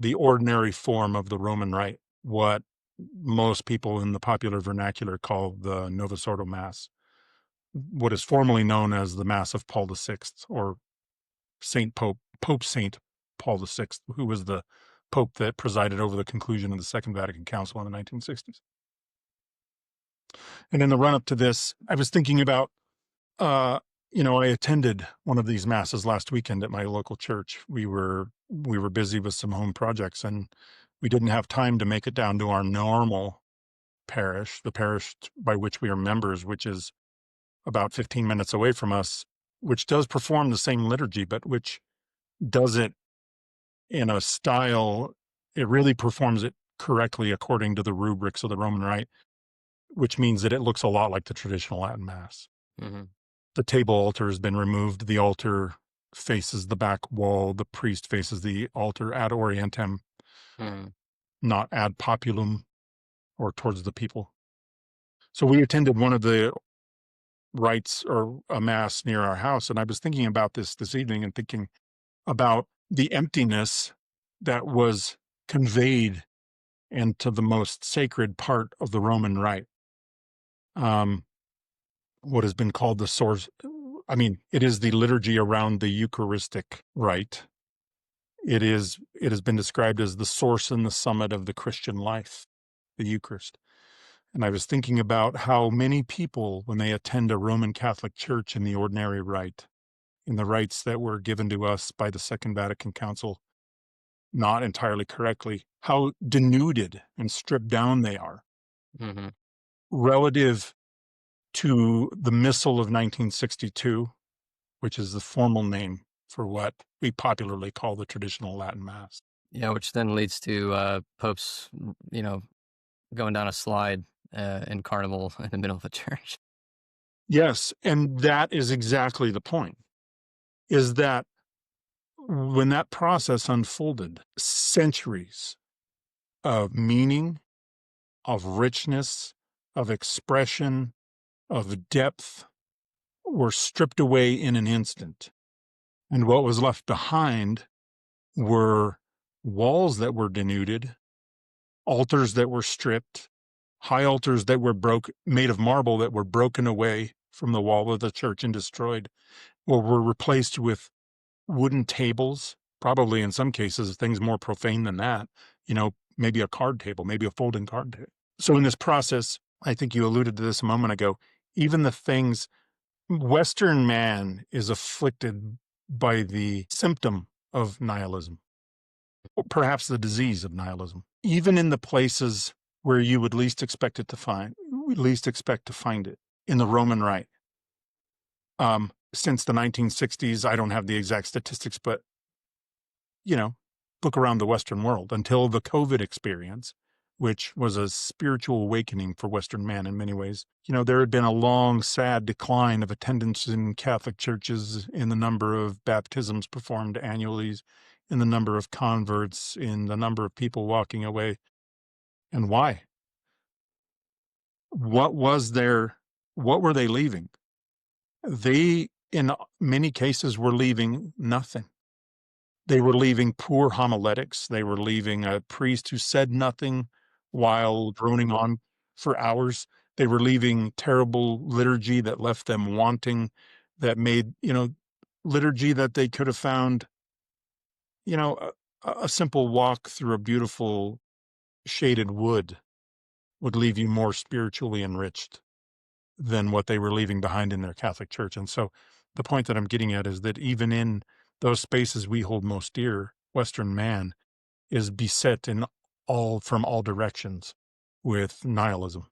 the ordinary form of the Roman Rite, what most people in the popular vernacular call the Novus Ordo Mass, what is formerly known as the Mass of Paul VI, or Pope Saint Paul VI, who was the Pope that presided over the conclusion of the Second Vatican Council in the 1960s. And in the run up to this, I was thinking about, I attended one of these masses last weekend at my local church. We were busy with some home projects, and we didn't have time to make it down to our normal parish, the parish by which we are members, which is about 15 minutes away from us, which does perform the same liturgy, but which does it in a style, it really performs it correctly according to the rubrics of the Roman Rite, which means that it looks a lot like the traditional Latin Mass. Mm-hmm. The table altar has been removed. The altar faces the back wall. The priest faces the altar ad orientem, not ad populum, or towards the people. So we attended one of the rites, or a mass near our house, and I was thinking about this evening, and thinking about the emptiness that was conveyed into the most sacred part of the Roman Rite. What has been called the source. I mean, it is the liturgy around the Eucharistic rite. It has been described as the source and the summit of the Christian life, the Eucharist. And I was thinking about how many people, when they attend a Roman Catholic church in the ordinary rite, in the rites that were given to us by the Second Vatican Council, not entirely correctly, how denuded and stripped down they are relative to the Missal of 1962, which is the formal name for what we popularly call the traditional Latin Mass. Yeah, which then leads to popes, going down a slide in Carnival in the middle of a church. Yes, and that is exactly the point, is that when that process unfolded, centuries of meaning, of richness, of expression, of depth were stripped away in an instant. And what was left behind were walls that were denuded, altars that were stripped, high altars that were made of marble that were broken away from the wall of the church and destroyed, or were replaced with wooden tables, probably in some cases things more profane than that, maybe a card table, maybe a folding card table. So in this process, I think you alluded to this a moment ago, even the things, Western man is afflicted by the symptom of nihilism, or perhaps the disease of nihilism, even in the places where you would least expect to find it, in the Roman Rite. Since the 1960s, I don't have the exact statistics, but, look around the Western world until the COVID experience, which was a spiritual awakening for Western man in many ways. There had been a long, sad decline of attendance in Catholic churches, in the number of baptisms performed annually, in the number of converts, in the number of people walking away. And why? What were they leaving? They, in many cases, were leaving nothing. They were leaving poor homiletics. They were leaving a priest who said nothing while droning on for hours. They were leaving terrible liturgy that left them wanting, that made, liturgy that they could have found, a simple walk through a beautiful shaded wood would leave you more spiritually enriched than what they were leaving behind in their Catholic church. And so the point that I'm getting at is that even in those spaces we hold most dear, Western man is beset from all directions with nihilism.